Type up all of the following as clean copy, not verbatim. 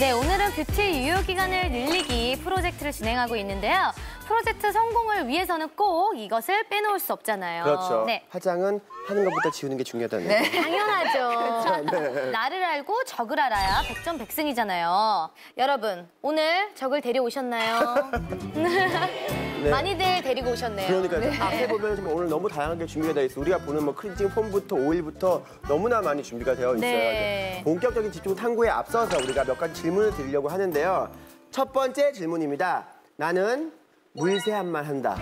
네, 오늘은 뷰티 유효 기간을 늘리기 프로젝트를 진행하고 있는데요. 프로젝트 성공을 위해서는 꼭 이것을 빼놓을 수 없잖아요. 그렇죠. 네. 화장은 하는 것보다 지우는 게 중요하다는 네. 얘기. 당연하죠. 네. 나를 알고 적을 알아야 백전백승이잖아요. 여러분, 오늘 적을 데려오셨나요? 네. 많이들 데리고 오셨네요. 그러니까요. 앞에 보면 지금 오늘 너무 다양하게 준비가 되어 있어요. 우리가 보는 뭐 클렌징 폼부터 오일부터 너무나 많이 준비가 되어 있어요. 네. 본격적인 집중 탐구에 앞서서 우리가 몇 가지 질문을 드리려고 하는데요. 첫 번째 질문입니다. 나는 물세안만 한다.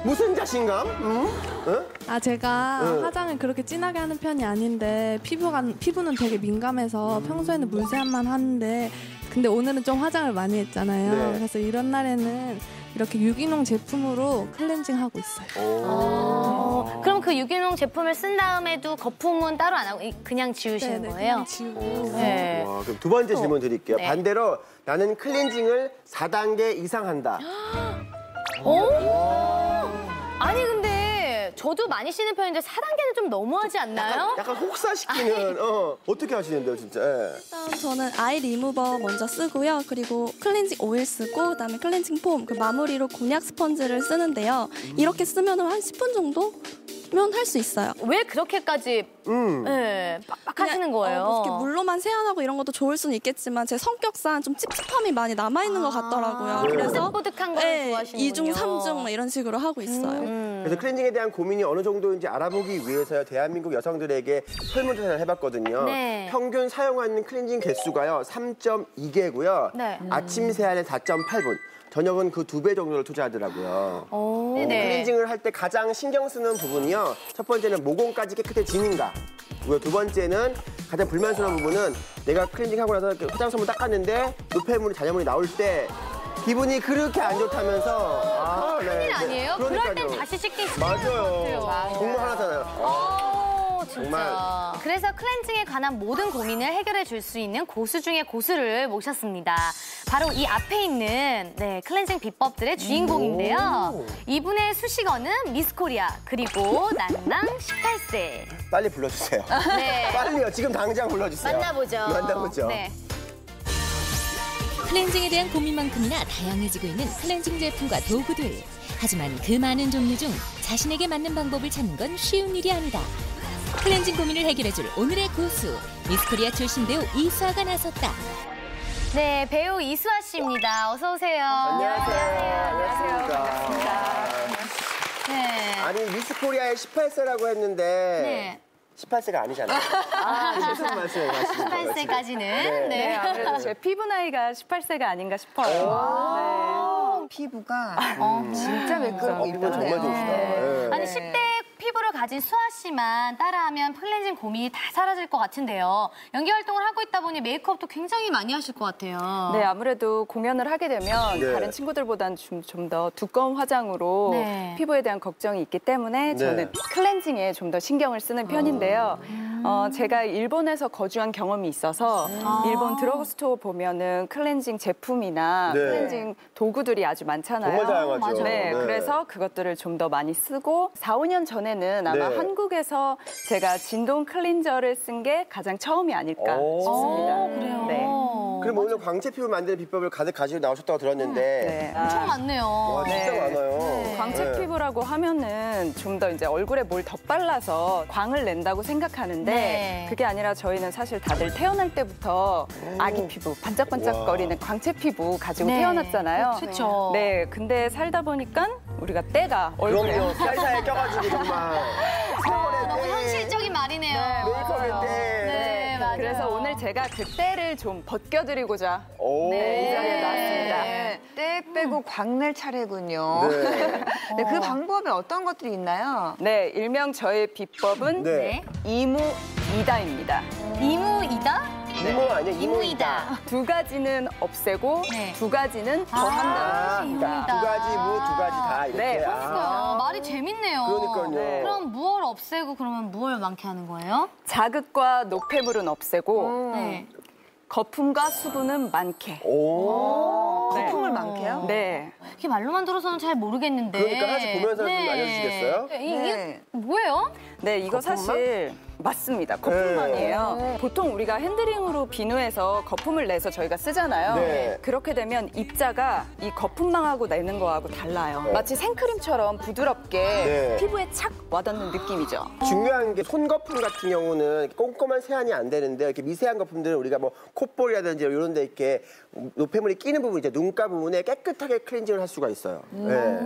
무슨 자신감? 응? 제가 화장을 그렇게 진하게 하는 편이 아닌데 피부는 되게 민감해서 평소에는 물세안만 하는데 근데 오늘은 좀 화장을 많이 했잖아요. 네. 그래서 이런 날에는 이렇게 유기농 제품으로 클렌징하고 있어요. 그럼 그 유기농 제품을 쓴 다음에도 거품은 따로 안 하고 그냥 지우시는 네네, 거예요? 그냥 지우고. 네. 와, 그럼 두 번째 질문 드릴게요. 네. 반대로 나는 클렌징을 4단계 이상 한다. 아니 근데 저도 많이 쓰는 편인데 4단계는 좀 너무하지 않나요? 약간 혹사시키는 어떻게 하시는데요, 진짜? 예. 일단 저는 아이 리무버 먼저 쓰고요. 그리고 클렌징 오일 쓰고 그다음에 클렌징 폼, 그 마무리로 곤약 스펀지를 쓰는데요. 이렇게 쓰면 한 10분 정도면 할 수 있어요. 왜 그렇게까지 네, 빡빡 하시는 거예요? 뭐 이렇게 물로만 세안하고 이런 것도 좋을 수는 있겠지만 제 성격상 좀 찝찝함이 많이 남아있는 것 같더라고요. 네. 그래서 뽀득한 거를 좋아하시는군요. 2중, 3중 이런 식으로 하고 있어요. 그래서 클렌징에 대한 고민이 어느 정도인지 알아보기 위해서 대한민국 여성들에게 설문조사를 해봤거든요. 네. 평균 사용하는 클렌징 개수가요, 3.2개고요. 네. 아침 세안에 4.8분. 저녁은 그 2배 정도를 투자하더라고요. 네. 클렌징을 할 때 가장 신경 쓰는 부분이요. 첫 번째는 모공까지 깨끗해지는가. 그리고 두 번째는 가장 불만스러운 부분은 내가 클렌징하고 나서 이렇게 화장솜을 닦았는데 노폐물이 잔여물이 나올 때 기분이 그렇게 안 좋다면서. 큰일 아니에요? 그럴 땐 그러니까요. 다시 씻기시는 맞아요. 것 같아요. 정말 하나잖아요. 진짜. 정말. 그래서 클렌징에 관한 모든 고민을 해결해 줄 수 있는 고수 중에 고수를 모셨습니다. 바로 이 앞에 있는 클렌징 비법들의 주인공인데요. 이분의 수식어는 미스코리아 그리고 난랑 18세. 빨리 불러주세요. 네. 빨리요. 지금 당장 불러주세요. 만나보죠. 네. 클렌징에 대한 고민만큼이나 다양해지고 있는 클렌징 제품과 도구들. 하지만 그 많은 종류 중 자신에게 맞는 방법을 찾는 건 쉬운 일이 아니다. 클렌징 고민을 해결해줄 오늘의 고수, 미스코리아 출신 배우 이수아가 나섰다. 네, 배우 이수아 씨입니다. 어서 오세요. 안녕하세요. 반갑습니다. 네. 아니, 미스코리아의 18세라고 했는데 네. 18세가 아니잖아요. 무슨 말씀을 하시는 거예요? 18세까지는. 네, 아무래도 제 피부 나이가 18세가 아닌가 싶어요. 피부가 진짜 매끄럽고 피부 정말 이쁘네요. 좋으시다. 네. 아니 10대 피부를 가진 수아 씨만 따라하면 클렌징 고민이 다 사라질 것 같은데요. 연기 활동을 하고 있다 보니 메이크업도 굉장히 많이 하실 것 같아요. 네, 아무래도 공연을 하게 되면 네. 다른 친구들보다는 좀 더 두꺼운 화장으로 네. 피부에 대한 걱정이 있기 때문에 저는 클렌징에 좀 더 신경을 쓰는 편인데요. 제가 일본에서 거주한 경험이 있어서 일본 드러그스토어 보면은 클렌징 제품이나 네. 클렌징 도구들이 아주 많잖아요. 정말 다양하죠. 맞아요. 네, 그래서 그것들을 좀 더 많이 쓰고 4, 5년 전에는 아마 네. 한국에서 제가 진동 클렌저를 쓴 게 가장 처음이 아닐까 싶습니다. 그래요. 네. 그럼 오늘 광채 피부 만드는 비법을 가득 가지고 나오셨다고 들었는데 네. 엄청 많네요. 와, 진짜 네. 많아요. 광채 네. 피부라고 하면은 좀 더 이제 얼굴에 뭘 덧발라서 광을 낸다고 생각하는데 네. 그게 아니라 저희는 사실 다들 태어날 때부터 아기 피부, 반짝반짝거리는 광채 피부 가지고 네. 태어났잖아요. 그렇죠. 네, 근데 살다 보니까 우리가 때가 얼굴에 그럼요. 사이사이에 껴가지고 정말. 너무 현실적인 말이네요. 메이크업인데. 네, 맞아요. 그래서 오늘 제가 그 때를 좀 벗겨드리고자 오. 이 자리에 나왔습니다. 네, 때 빼고 광낼 차례군요. 네. 네, 그 방법에 어떤 것들이 있나요? 네, 일명 저의 비법은 네. 이무이다입니다. 이무이다? 이모 아니야? 이무이다. 두 가지는 없애고 네. 두 가지는 더한다는 이무이다. 두 가지 무, 두 가지 다 이렇게. 네, 말이 재밌네요. 그러니까요. 네. 그럼 무얼 없애고 그러면 무얼 많게 하는 거예요? 자극과 노폐물은 없애고 네. 거품과 수분은 많게. 오. 거품을 많게요? 네. 이게 말로만 들어서는 잘 모르겠는데. 그러니까 하나씩 보면서 좀 알려주시겠어요? 이게 네. 뭐예요? 네, 이거 거품망? 사실 맞습니다. 거품망이에요. 보통 우리가 핸드링으로 비누에서 거품을 내서 저희가 쓰잖아요. 네. 그렇게 되면 입자가 이 거품망하고 내는 거하고 달라요. 마치 생크림처럼 부드럽게 네. 피부에 착 와닿는 느낌이죠. 중요한 게 손거품 같은 경우는 꼼꼼한 세안이 안 되는데 이렇게 미세한 거품들은 우리가 뭐 콧볼이라든지 이런 데 이렇게 노폐물이 끼는 부분, 이제 눈가 부분에 깨끗하게 클렌징을 할 수가 있어요. 네.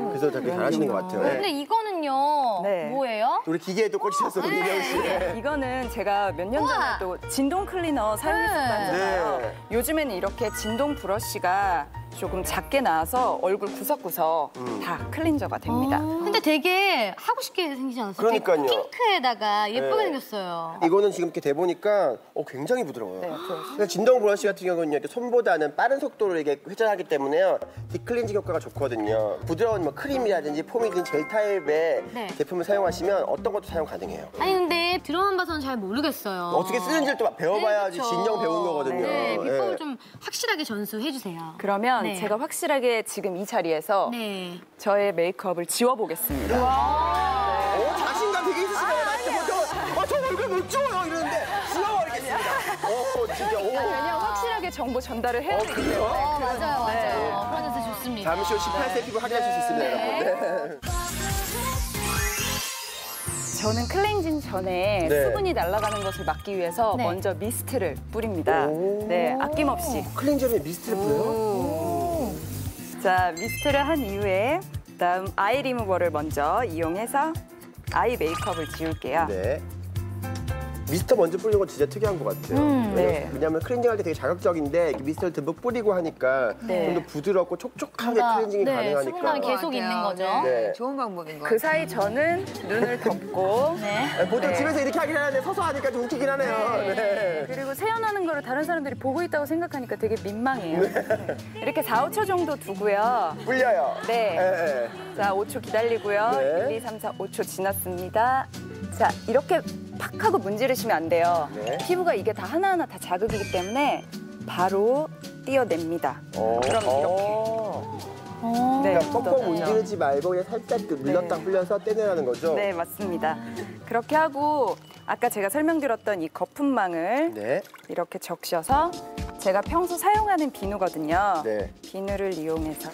그래서 되게 잘하시는 것 같아요. 네. 근데 이거는요, 네. 뭐예요? 우리 기계에도 꽂히셨어, 우리 이명 씨. 이거는 제가 몇 년 전에도 진동 클리너 사용했었잖아요. 네. 요즘에는 이렇게 진동 브러쉬가 조금 작게 나와서 얼굴 구석구석 다 클렌저가 됩니다. 근데 되게 하고 싶게 생기지 않았어요? 그러니까요. 되게 핑크에다가 예쁘게 네. 생겼어요. 이거는 지금 이렇게 대보니까 굉장히 부드러워요. 네, 근데 진동 브러쉬 같은 경우는 이렇게 손보다는 빠른 속도로 이게 회전하기 때문에요. 딥클렌징 효과가 좋거든요. 부드러운 뭐 크림이라든지 폼이든 젤 타입의 네. 제품을 사용하시면 어떤 것도 사용 가능해요. 아니 근데 들어만 봐서는 잘 모르겠어요. 어떻게 쓰는지를 또 배워봐야지 네, 그쵸. 진정 배운 거거든요. 네, 비법을 네. 좀 확실하게 전수해 주세요. 그러면 네. 제가 확실하게 지금 이 자리에서 네. 저의 메이크업을 지워보겠습니다. 자신감 되게 있으시네요. 저 얼굴 못 지워요 이러는데 지워버리겠습니다. 진짜. 왜냐면 확실하게 정보 전달을 해야 되기 때문에. 그래요? 맞아요. 그런 데서 좋습니다. 잠시 후 18세 피부 확인하실 수 있습니다, 여러분. 네. 저는 클렌징 전에 네. 수분이 날아가는 것을 막기 위해서 네. 먼저 미스트를 뿌립니다. 네, 아낌없이. 클렌저에 미스트를 뿌려요? 자, 미스트를 한 이후에 그다음 아이 리무버를 먼저 이용해서 아이 메이크업을 지울게요. 네. 미스터 먼저 뿌리는 건 진짜 특이한 것 같아요. 네. 왜냐하면 클렌징 할 때 되게 자극적인데 이렇게 미스터를 듬뿍 뿌리고 하니까 네. 좀 더 부드럽고 촉촉하게 뭔가, 클렌징이 네, 가능하니까. 수분감이 계속 있는 거죠. 네. 좋은 방법인 것 그 같아요. 사이 저는 눈을 덮고 네. 보통 네. 집에서 이렇게 하긴 하는데 서서 하니까 좀 웃기긴 하네요. 네. 그리고 세안하는 거를 다른 사람들이 보고 있다고 생각하니까 되게 민망해요. 이렇게 4, 5초 정도 두고요. 불려요. 네. 네. 자, 5초 기다리고요. 네. 1, 2, 3, 4, 5초 지났습니다. 자, 이렇게 팍 하고 문지르시면 안 돼요. 네. 피부가 이게 다 하나하나 다 자극이기 때문에 바로 띄어냅니다. 그럼 이렇게. 네, 그러니까 뻑뻑 묻어나죠. 문지르지 말고 그냥 살짝 눌렀다 풀려서 떼내라는 거죠? 네, 맞습니다. 그렇게 하고 아까 제가 설명드렸던 이 거품망을 네. 이렇게 적셔서 제가 평소 사용하는 비누거든요. 네. 비누를 이용해서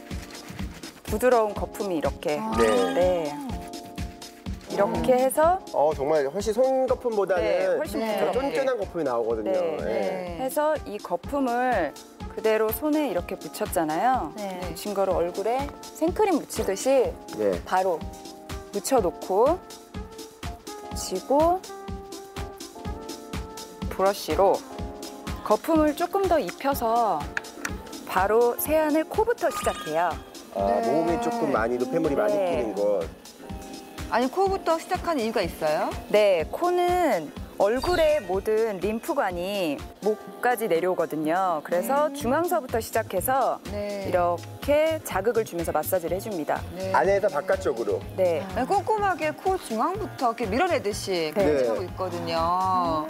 부드러운 거품이 이렇게 네. 이렇게 해서 정말 훨씬 손거품보다는 네, 훨씬 더 부드럽게. 쫀쫀한 거품이 나오거든요. 네. 네. 해서 이 거품을 그대로 손에 이렇게 묻혔잖아요. 네. 묻힌 거를 얼굴에 생크림 묻히듯이 네. 바로 묻혀놓고 묻히고 브러쉬로 거품을 조금 더 입혀서 바로 세안을 코부터 시작해요. 몸이 조금 많이 노폐물이 많이 네. 끼는 것. 아니 코부터 시작하는 이유가 있어요? 네, 코는 얼굴의 모든 림프관이 목까지 내려오거든요. 그래서 중앙서부터 시작해서 네. 이렇게 자극을 주면서 마사지를 해줍니다. 네. 안에서 바깥쪽으로. 네. 꼼꼼하게 코 중앙부터 이렇게 밀어내듯이 네. 그렇게 하고 있거든요.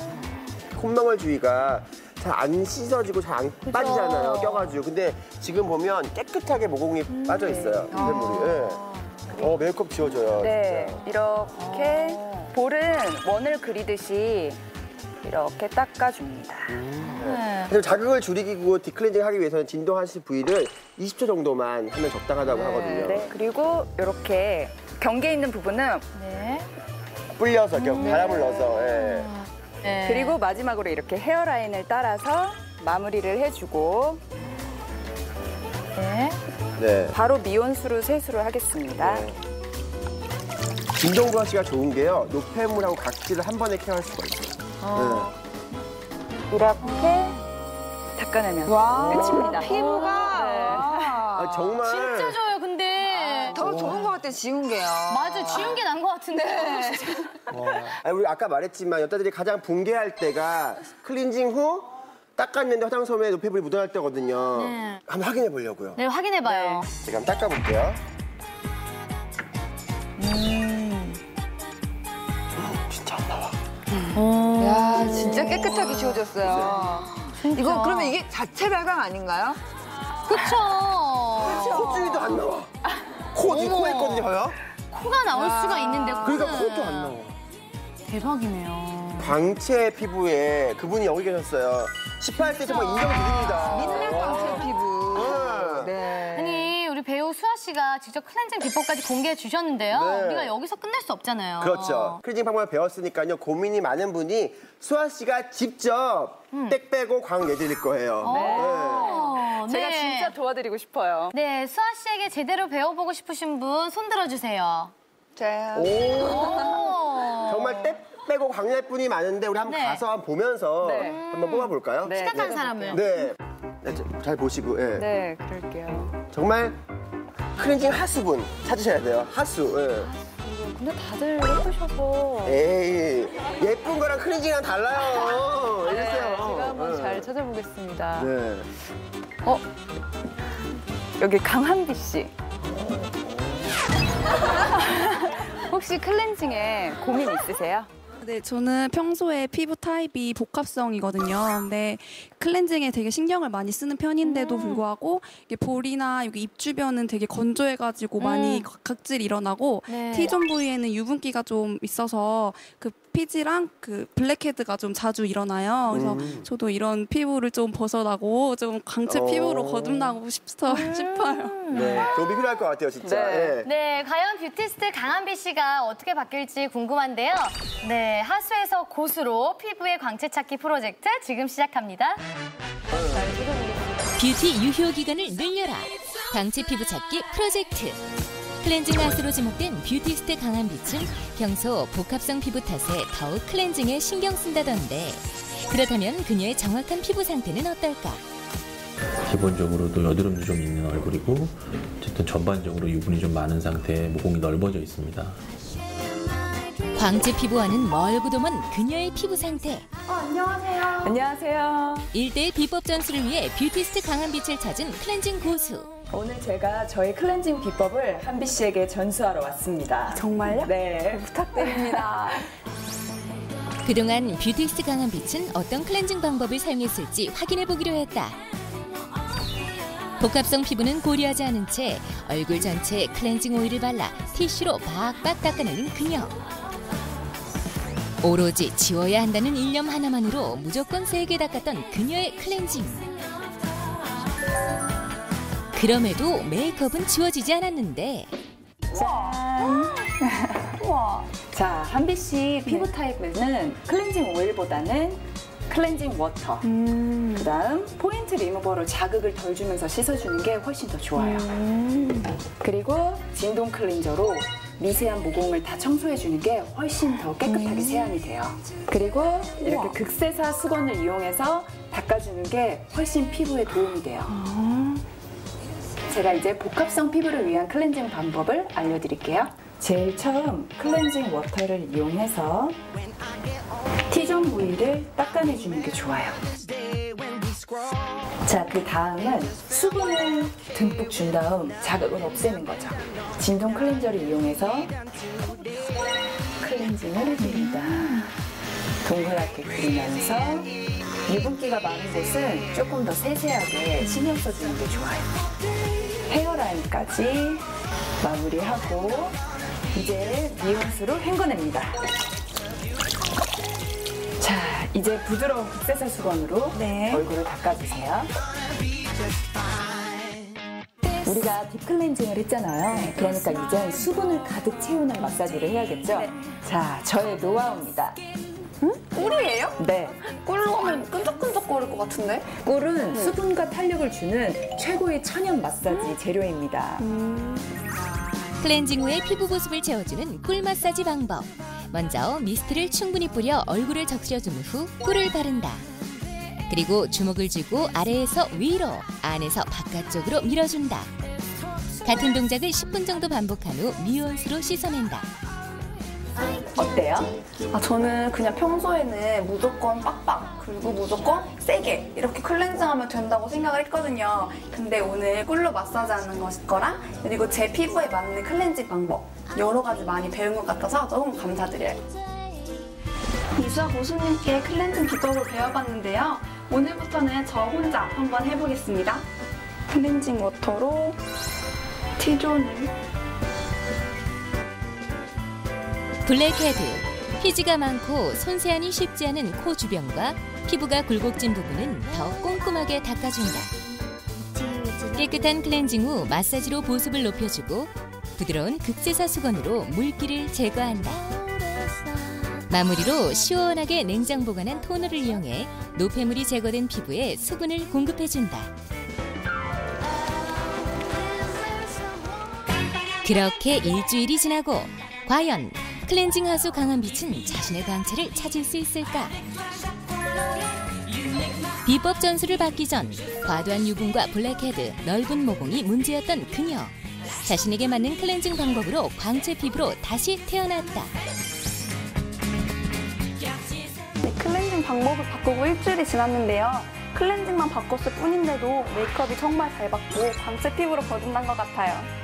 콧망울 주위가 잘 안 씻어지고 잘 안 빠지잖아요. 껴가지고. 근데 지금 보면 깨끗하게 모공이 빠져 있어요. 노폐물이. 네. 메이크업 지워져요. 네, 진짜. 이렇게 볼은 원을 그리듯이 이렇게 닦아줍니다. 그래서 자극을 줄이고 딥클렌징 하기 위해서는 진동하실 부위를 20초 정도만 하면 적당하다고 하거든요. 네, 그리고 이렇게 경계 있는 부분은 네. 불려서 이렇게 바람을 넣어서. 예. 네. 그리고 마지막으로 이렇게 헤어라인을 따라서 마무리를 해주고 네. 네. 바로 미온수로 세수를 하겠습니다. 진동 브러쉬가 좋은 게요. 노폐물하고 각질을 한 번에 케어할 수가 있어요. 이렇게 닦아내면 끝입니다. 피부가 정말. 진짜 좋아요, 근데. 더 좋은 것 같아 지운 게요. 맞아, 지운 게 나은 것 같은데. 우리 아까 말했지만 여자들이 가장 붕괴할 때가 클렌징 후 닦았는데 화장솜에 노폐물이 묻어날 때거든요. 네. 한번 확인해 보려고요. 네, 확인해봐요. 제가 한번 닦아볼게요. 진짜 안 나와. 야 진짜 깨끗하게 지워졌어요. 이거 그러면 이게 자체 발광 아닌가요? 그쵸. 코 주위도 안 나와. 코, 이 어머. 코에 있거든요, 봐요? 코가 나올 수가 있는데, 코는. 그러니까 코도 안 나와. 대박이네요. 광채 피부에 그분이 여기 계셨어요. 18세 정말 인정드립니다. 민낯 광채 피부. 네. 아니 우리 배우 수아 씨가 직접 클렌징 비법까지 공개해 주셨는데요. 네. 우리가 여기서 끝낼 수 없잖아요. 그렇죠. 클렌징 방법을 배웠으니까요. 고민이 많은 분이 수아 씨가 직접 땡 빼고 광 내드릴 거예요. 어, 제가 네. 진짜 도와드리고 싶어요. 네, 수아 씨에게 제대로 배워보고 싶으신 분 손 들어주세요. 자, 오. 오. 정말 땡 빼고 광 낼 분이 많은데 우리 한번 네. 가서 한번 보면서 네. 한번 뽑아볼까요? 네. 착한 사람을. 네. 네, 잘 보시고. 예. 네, 그럴게요. 정말 클렌징 하수분 찾으셔야 돼요. 하수. 예. 근데 다들 예쁘셔서. 에이, 예쁜 거랑 클렌징이랑 달라요. 네, 알겠어요. 제가 한번 예. 잘 찾아보겠습니다. 네. 여기 강한비 씨. 혹시 클렌징에 고민 있으세요? 네, 저는 평소에 피부 타입이 복합성이거든요. 근데 클렌징에 되게 신경을 많이 쓰는 편인데도 불구하고 이게 볼이나 여기 입 주변은 되게 건조해가지고 많이 각질이 일어나고 네. T존 부위에는 유분기가 좀 있어서 그 피지랑 그 블랙헤드가 좀 자주 일어나요. 그래서 저도 이런 피부를 좀 벗어나고 좀 광채 피부로 거듭나고 싶어요. 네. 도움이 필요할 것 같아요, 진짜. 네. 예. 네, 과연 뷰티스트 강한비 씨가 어떻게 바뀔지 궁금한데요. 네, 하수에서 고수로 피부의 광채 찾기 프로젝트 지금 시작합니다. 뷰티 유효 기간을 늘려라. 광채 피부 찾기 프로젝트. 클렌징 하수로 지목된 뷰티스트 강한빛은 평소 복합성 피부 탓에 더욱 클렌징에 신경 쓴다던데 그렇다면 그녀의 정확한 피부 상태는 어떨까? 기본적으로도 여드름도 좀 있는 얼굴이고 어쨌든 전반적으로 유분이 좀 많은 상태에 모공이 넓어져 있습니다. 광채 피부와는 멀고도 먼 그녀의 피부 상태. 안녕하세요. 1대1 비법 전수를 위해 뷰티스트 강한빛을 찾은 클렌징 고수. 오늘 제가 저희 클렌징 비법을 한비 씨에게 전수하러 왔습니다. 정말요? 네, 부탁드립니다. 그동안 뷰티스트 강한빛은 어떤 클렌징 방법을 사용했을지 확인해보기로 했다. 복합성 피부는 고려하지 않은 채 얼굴 전체에 클렌징 오일을 발라 티슈로 박박 닦아내는 그녀. 오로지 지워야 한다는 일념 하나만으로 무조건 세게 닦았던 그녀의 클렌징. 그럼에도 메이크업은 지워지지 않았는데 자, 한비 씨 피부 타입에는 클렌징 오일보다는 클렌징 워터. 그다음 포인트 리무버로 자극을 덜 주면서 씻어주는 게 훨씬 더 좋아요. 그리고 진동 클렌저로 미세한 모공을 다 청소해주는 게 훨씬 더 깨끗하게 세안이 돼요. 그리고 이렇게 극세사 수건을 이용해서 닦아주는 게 훨씬 피부에 도움이 돼요. 제가 이제 복합성 피부를 위한 클렌징 방법을 알려드릴게요. 제일 처음 클렌징 워터를 이용해서 T존 부위를 닦아내주는 게 좋아요. 자, 그 다음은 수분을 듬뿍 준 다음 자극을 없애는 거죠. 진동 클렌저를 이용해서 클렌징을 해줍니다. 동그랗게 그리면서 유분기가 많은 곳은 조금 더 세세하게 신경 써주는 게 좋아요. 헤어라인까지 마무리하고 이제 미온수로 헹궈냅니다. 자, 이제 부드러운 극세사 수건으로 얼굴을 닦아주세요. 우리가 딥클렌징을 했잖아요. 그러니까 이제 수분을 가득 채우는 마사지를 해야겠죠? 자, 저의 노하우입니다. 꿀이에요? 네. 꿀로 하면 끈적끈적거릴 것 같은데? 꿀은 수분과 탄력을 주는 최고의 천연 마사지 재료입니다. 클렌징 후에 피부 보습을 채워주는 꿀 마사지 방법. 먼저 미스트를 충분히 뿌려 얼굴을 적셔준 후 꿀을 바른다. 그리고 주먹을 쥐고 아래에서 위로, 안에서 바깥쪽으로 밀어준다. 같은 동작을 10분 정도 반복한 후 미온수로 씻어낸다. 어때요? 저는 그냥 평소에는 무조건 빡빡 그리고 무조건 세게 이렇게 클렌징하면 된다고 생각을 했거든요. 근데 오늘 꿀로 마사지하는 거랑 그리고 제 피부에 맞는 클렌징 방법 여러 가지 많이 배운 것 같아서 너무 감사드려요. 이수아 고수님께 클렌징 기법을 배워봤는데요. 오늘부터는 저 혼자 한번 해보겠습니다. 클렌징 워터로 T존을 블랙헤드, 피지가 많고 손세안이 쉽지 않은 코 주변과 피부가 굴곡진 부분은 더 꼼꼼하게 닦아준다. 깨끗한 클렌징 후 마사지로 보습을 높여주고 부드러운 극세사 수건으로 물기를 제거한다. 마무리로 시원하게 냉장 보관한 토너를 이용해 노폐물이 제거된 피부에 수분을 공급해준다. 그렇게 일주일이 지나고 과연 클렌징 하수 강한빛은 자신의 광채를 찾을 수 있을까? 비법 전수를 받기 전 과도한 유분과 블랙헤드, 넓은 모공이 문제였던 그녀. 자신에게 맞는 클렌징 방법으로 광채 피부로 다시 태어났다. 네, 클렌징 방법을 바꾸고 일주일이 지났는데요. 클렌징만 바꿨을 뿐인데도 메이크업이 정말 잘 받고 광채 피부로 거듭난 것 같아요.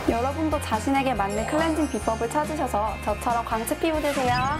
여러분도 자신에게 맞는 클렌징 비법을 찾으셔서 저처럼 광채 피부 되세요.